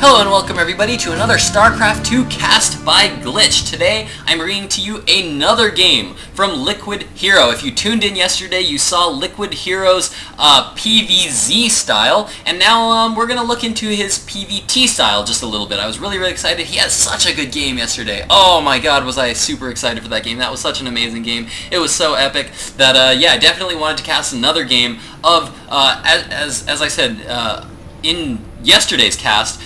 Hello and welcome everybody to another StarCraft 2 cast by Glitch. Today I'm bringing to you another game from LiquidHerO. If you tuned in yesterday, you saw LiquidHerO's PvZ style, and now we're going to look into his PvT style just a little bit. I was really excited. He had such a good game yesterday. Oh my god, was I super excited for that game. That was such an amazing game. It was so epic that, yeah, I definitely wanted to cast another game of, as I said in yesterday's cast,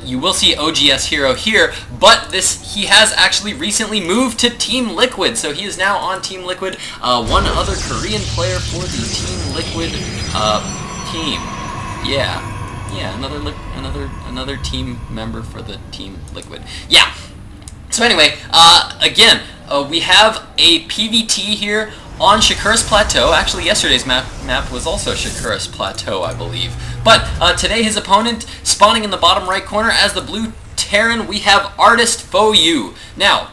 you will see ArtistfOu here, but he has actually recently moved to Team Liquid, so he is now on Team Liquid. One other Korean player for the Team Liquid team. Yeah, another team member for the Team Liquid. Yeah. So anyway, again, we have a PvT here on Shakuras Plateau. Actually, yesterday's map was also Shakuras Plateau, I believe. But today his opponent, spawning in the bottom right corner as the blue Terran, we have ArtistfOu. Now,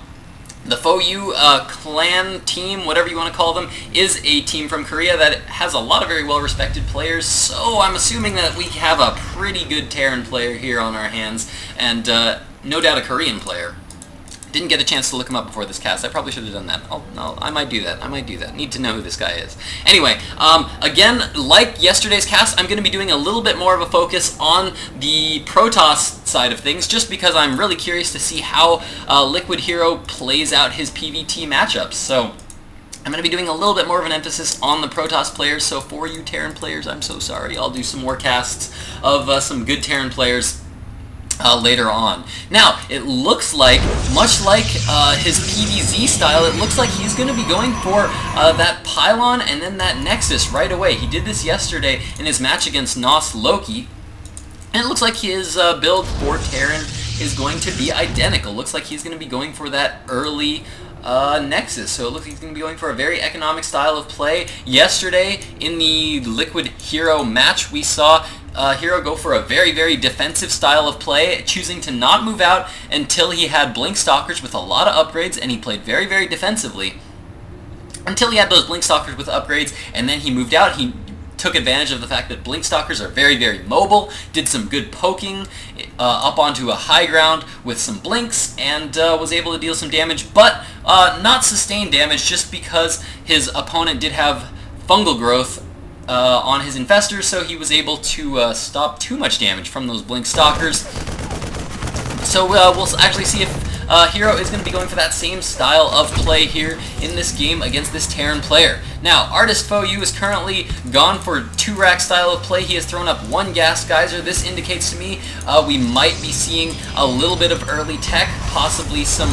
the FOU clan team, whatever you want to call them, is a team from Korea that has a lot of very well-respected players, so I'm assuming that we have a pretty good Terran player here on our hands, and no doubt a Korean player. Didn't get a chance to look him up before this cast. I probably should have done that. Oh, no, I might do that. Need to know who this guy is. Anyway, again, like yesterday's cast, I'm going to be doing a little bit more of a focus on the Protoss side of things, just because I'm really curious to see how LiquidHerO plays out his PvT matchups. So I'm going to be doing a little bit more of an emphasis on the Protoss players, so for you Terran players, I'm so sorry. I'll do some more casts of some good Terran players later on. Now, it looks like, much like his PvZ style, it looks like he's going to be going for that Pylon and then that Nexus right away. He did this yesterday in his match against Nos Loki, and it looks like his build for Terran is going to be identical. Looks like he's going to be going for that early Nexus, so it looks like he's going to be going for a very economic style of play. Yesterday, in the LiquidHerO match, we saw Hero go for a very defensive style of play, choosing to not move out until he had Blink Stalkers with a lot of upgrades, and he played very defensively until he had those Blink Stalkers with upgrades, and then he moved out. He took advantage of the fact that Blink Stalkers are very mobile, did some good poking up onto a high ground with some blinks, and was able to deal some damage, but not sustained damage, just because his opponent did have fungal growth on his infestors, so he was able to stop too much damage from those Blink Stalkers. So we'll actually see if Hero is going to be going for that same style of play here in this game against this Terran player. Now, ArtistfOu is currently gone for 2-rack style of play. He has thrown up 1 gas geyser. This indicates to me we might be seeing a little bit of early tech, possibly some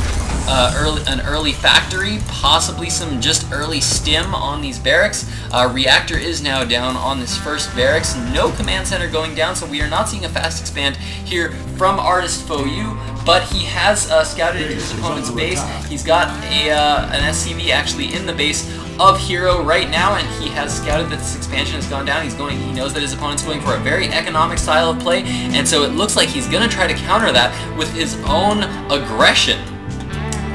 an early factory, possibly some just early stim on these barracks. Reactor is now down on this first barracks. No command center going down, so we are not seeing a fast expand here from ArtistfOu, but he has scouted into his opponent's base. He's got an SCV actually in the base of Hero right now, and he has scouted that this expansion has gone down. He knows that his opponent's going for a very economic style of play, and so it looks like he's going to try to counter that with his own aggression.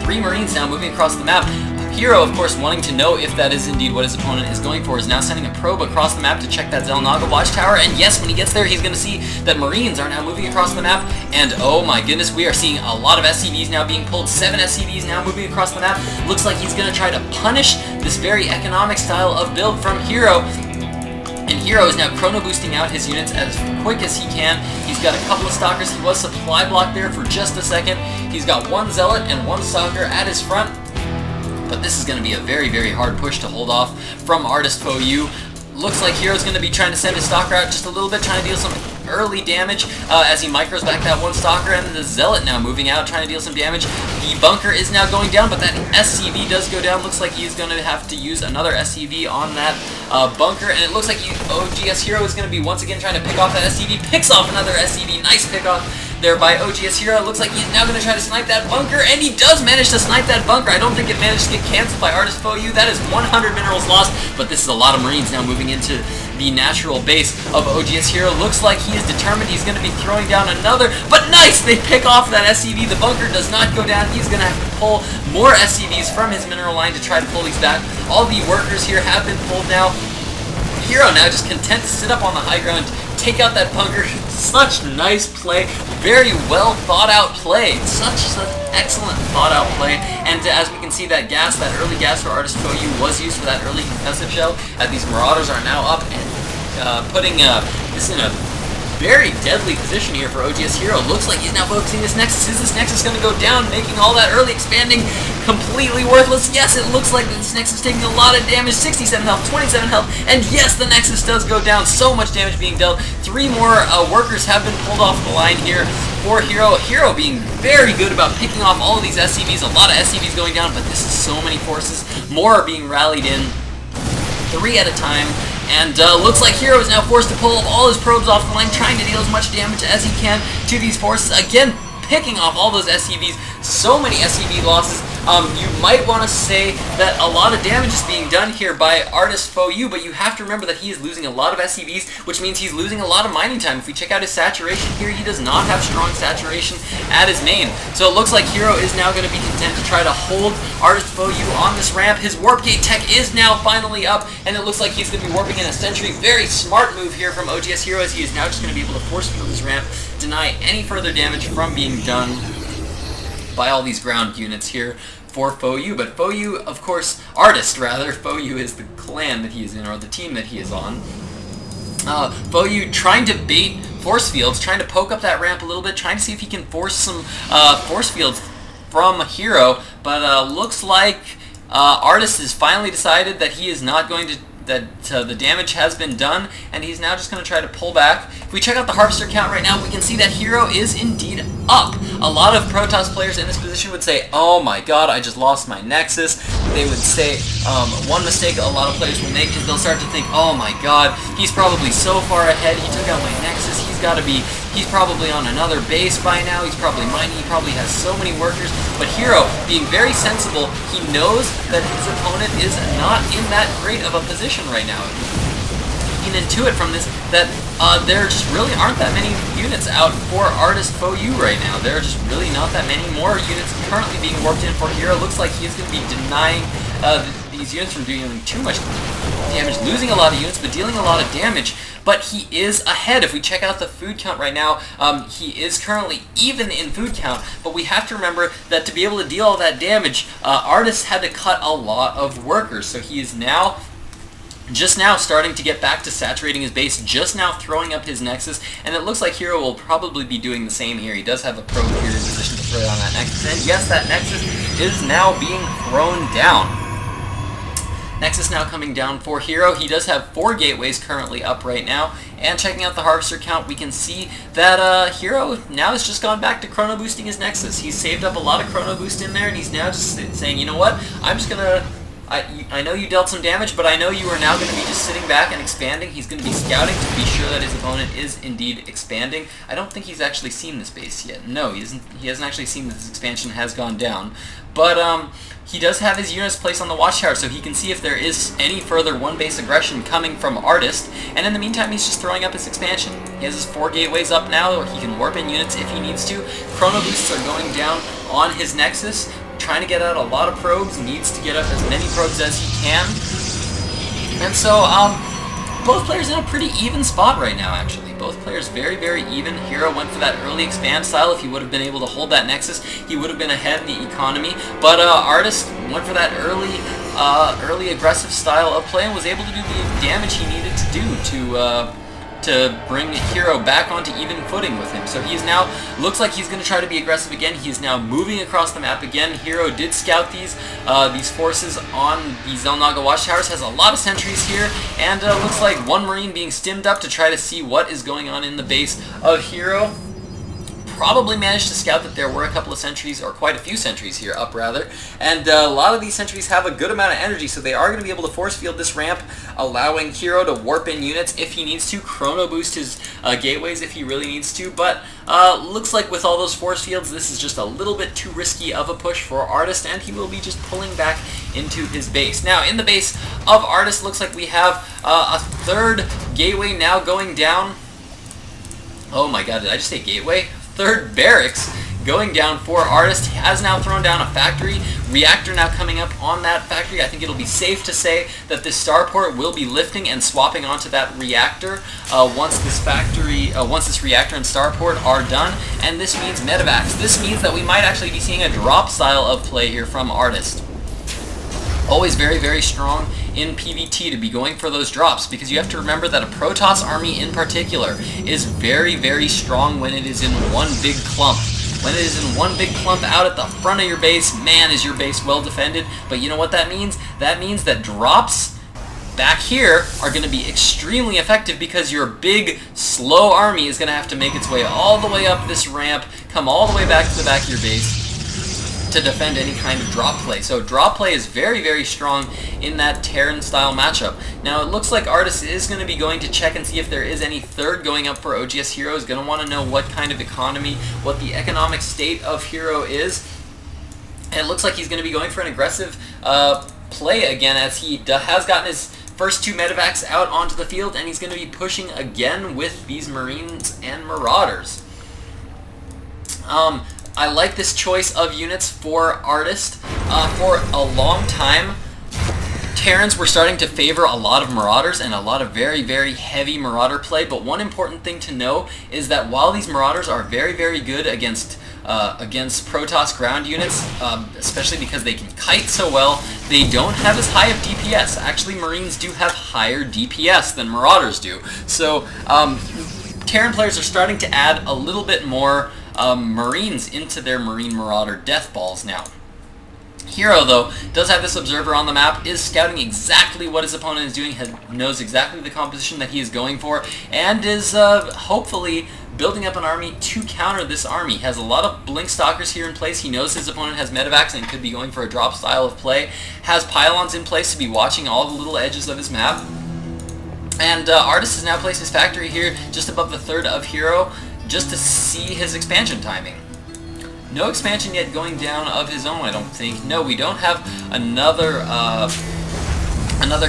3 Marines now moving across the map. Hero, of course, wanting to know if that is indeed what his opponent is going for, is now sending a probe across the map to check that Xel'Naga watchtower, and yes, when he gets there, he's going to see that Marines are now moving across the map, and oh my goodness, we are seeing a lot of SCVs now being pulled. 7 SCVs now moving across the map. Looks like he's going to try to punish this very economic style of build from Hero. And Hero is now chrono boosting out his units as quick as he can. He's got a couple of Stalkers. He was supply blocked there for just a second. He's got 1 Zealot and 1 Stalker at his front. But this is going to be a very hard push to hold off from ArtistfOu. Looks like Hero's going to be trying to send his Stalker out just a little bit, trying to deal some early damage as he micros back that 1 Stalker, and the Zealot now moving out, trying to deal some damage. The bunker is now going down, but that SCV does go down. Looks like he's going to have to use another SCV on that bunker, and it looks like ArtistfOu is going to be once again trying to pick off that SCV. Picks off another SCV. Nice pick off there by ArtistfOu. Looks like he's now going to try to snipe that bunker, and he does manage to snipe that bunker. I don't think it managed to get canceled by ArtistfOu. That is 100 minerals lost, but this is a lot of Marines now moving into the natural base of ArtistfOu. Looks like he is determined. He's going to be throwing down another, but nice! They pick off that SCV. The bunker does not go down. He's going to have to pull more SCVs from his mineral line to try to pull these back. All the workers here have been pulled now. Hero now just content to sit up on the high ground, take out that bunker. Such nice play. Very well thought out play. Such excellent thought out play. And as we can see, that early gas for ArtistfOu was used for that early concussive shell. These Marauders are now up and putting this in a very deadly position here for OGSHero. Looks like he's now focusing this Nexus. Is this Nexus going to go down, making all that early expanding completely worthless? Yes, it looks like this Nexus taking a lot of damage. 67 health, 27 health, and yes, the Nexus does go down. So much damage being dealt. 3 more workers have been pulled off the line here for Hero. Hero being very good about picking off all of these SCVs. A lot of SCVs going down, but this is so many forces. More are being rallied in. 3 at a time. And looks like Hero is now forced to pull all his probes off the line, trying to deal as much damage as he can to these forces. Again, picking off all those SCVs. So many SCV losses. You might want to say that a lot of damage is being done here by ArtistfOu, but you have to remember that he is losing a lot of SCVs, which means he's losing a lot of mining time. If we check out his saturation here, he does not have strong saturation at his main. So it looks like Hero is now going to be content to try to hold ArtistfOu on this ramp. His Warp Gate tech is now finally up, and it looks like he's going to be warping in a Sentry. Very smart move here from OGSHero, as he is now just going to be able to force field his ramp, deny any further damage from being done by all these ground units here for FOU. But FOU, of course, FOU is the clan that he is in, or the team that he is on. FOU trying to bait force fields, trying to poke up that ramp a little bit, trying to see if he can force some force fields from Hero, but looks like Artist has finally decided that he is not going to, the damage has been done, and he's now just going to try to pull back. If we check out the Harvester count right now, we can see that Hero is indeed up. A lot of Protoss players in this position would say, oh my god, I just lost my Nexus. They would say, one mistake a lot of players will make is they'll start to think, oh my god, he's probably so far ahead, he took out my Nexus, he's probably on another base by now, he's probably mining, he probably has so many workers. But Hero, being very sensible, he knows that his opponent is not in that great of a position right now. You can intuit from this that there just really aren't that many units out for ArtistfOu right now. There are just really not that many more units currently being warped in for Hero. Looks like he is going to be denying these units from doing too much damage, losing a lot of units, but dealing a lot of damage. But he is ahead. If we check out the food count right now, he is currently even in food count, but we have to remember that to be able to deal all that damage, Artist had to cut a lot of workers, so he is just now starting to get back to saturating his base, just now throwing up his Nexus, and it looks like Hero will probably be doing the same here. He does have a probe here in position to throw it on that Nexus, and yes, that Nexus is now being thrown down. Nexus now coming down for Hero. He does have 4 gateways currently up right now, and checking out the Harvester count, we can see that Hero now has just gone back to chrono boosting his Nexus. He's saved up a lot of chrono boost in there, and he's now just saying, you know what, I'm just gonna, I know you dealt some damage, but I know you are now going to be just sitting back and expanding. He's going to be scouting to be sure that his opponent is indeed expanding. I don't think he's actually seen this base yet. No, he hasn't actually seen that this expansion has gone down. But he does have his units placed on the watchtower, so he can see if there is any further one-base aggression coming from Artist. And in the meantime, he's just throwing up his expansion. He has his 4 gateways up now. He can warp in units if he needs to. Chrono boosts are going down on his Nexus. Trying to get out a lot of probes, needs to get up as many probes as he can. And so, both players in a pretty even spot right now, actually. Both players very, very even. Hero went for that early expand style. If he would have been able to hold that Nexus, he would have been ahead in the economy. But Artist went for that early aggressive style of play and was able to do the damage he needed to do to bring Hero back onto even footing with him. So he is now, looks like he's going to try to be aggressive again. He is now moving across the map again. Hero did scout these forces on the Zelnaga watchtowers, has a lot of sentries here, and looks like 1 Marine being stimmed up to try to see what is going on in the base of Hero. Probably managed to scout that there were a couple of sentries, or quite a few sentries here up rather, and a lot of these sentries have a good amount of energy, so they are going to be able to force field this ramp, allowing Hero to warp in units if he needs to, chrono boost his gateways if he really needs to, but looks like with all those force fields, this is just a little bit too risky of a push for Artist, and he will be just pulling back into his base. Now, in the base of Artist, looks like we have a 3rd gateway now going down. Oh my god, did I just say gateway? 3rd barracks going down for Artist. He has now thrown down a factory. Reactor now coming up on that factory. I think it'll be safe to say that this starport will be lifting and swapping onto that reactor once this reactor and starport are done. And this means medevacs. This means that we might actually be seeing a drop style of play here from Artist. Always very, very strong in PvT to be going for those drops, because you have to remember that a Protoss army in particular is very, very strong when it is in one big clump. When it is in one big clump out at the front of your base, man, is your base well defended. But you know what that means? That means that drops back here are going to be extremely effective, because your big, slow army is going to have to make its way all the way up this ramp, come all the way back to the back of your base to defend any kind of drop play. So drop play is very, very strong in that Terran style matchup. Now it looks like Artist is going to be going to check and see if there is any third going up for OGS Hero. Is going to want to know what kind of economy, what the economic state of Hero is. And it looks like he's going to be going for an aggressive play again, as he has gotten his first two medevacs out onto the field, and he's going to be pushing again with these Marines and Marauders. I like this choice of units for Artist. For a long time, Terrans were starting to favor a lot of Marauders and a lot of very, very heavy Marauder play, but one important thing to know is that while these Marauders are very, very good against Protoss ground units, especially because they can kite so well, they don't have as high of DPS. Actually, Marines do have higher DPS than Marauders do. So, Terran players are starting to add a little bit more Marines into their Marine Marauder death balls now. Hero, though, does have this observer on the map, is scouting exactly what his opponent is doing, knows exactly the composition that he is going for, and is hopefully building up an army to counter this army. He has a lot of Blink Stalkers here in place. He knows his opponent has medevacs and could be going for a drop style of play. Has pylons in place to be watching all the little edges of his map. And Artist has now placed his factory here just above the third of Hero, just to see his expansion timing. No expansion yet going down of his own, I don't think. No, we don't have another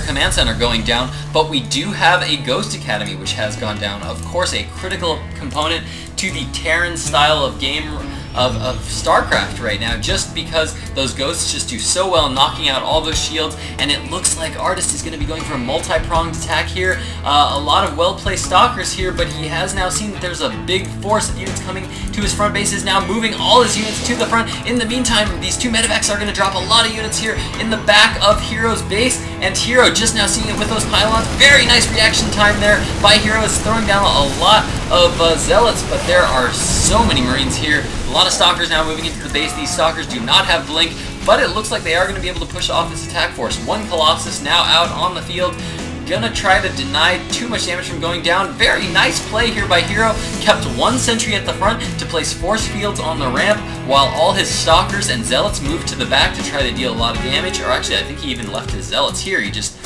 command center going down, but we do have a Ghost Academy which has gone down. Of course, a critical component to the Terran style of game of StarCraft right now, just because those ghosts just do so well knocking out all those shields, and it looks like Artist is going to be going for a multi-pronged attack here. A lot of well-placed stalkers here, but he has now seen that there's a big force of units coming to his front base, is now moving all his units to the front. In the meantime, these two medevacs are going to drop a lot of units here in the back of Hero's base, and Hero just now seeing it with those pylons. Very nice reaction time there by Hero, is throwing down a lot of Zealots, but there are so many Marines here. A lot of Stalkers now moving into the base. These Stalkers do not have Blink, but it looks like they are going to be able to push off this attack force. One Colossus now out on the field, gonna try to deny too much damage from going down. Very nice play here by Hero. Kept one sentry at the front to place force fields on the ramp, while all his Stalkers and Zealots moved to the back to try to deal a lot of damage. Or actually, I think he even left his Zealots here. He just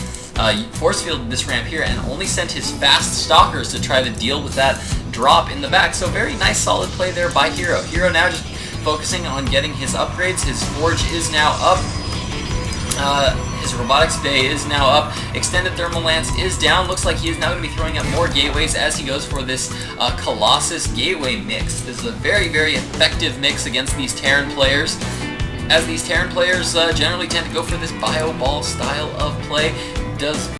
force fielded this ramp here and only sent his fast Stalkers to try to deal with that drop in the back. So very nice solid play there by Hero. Hero now just focusing on getting his upgrades. His forge is now up. His robotics bay is now up. Extended thermal lance is down. Looks like he is now going to be throwing up more gateways as he goes for this Colossus gateway mix. This is a very, very effective mix against these Terran players, as these Terran players generally tend to go for this bio ball style of play. Does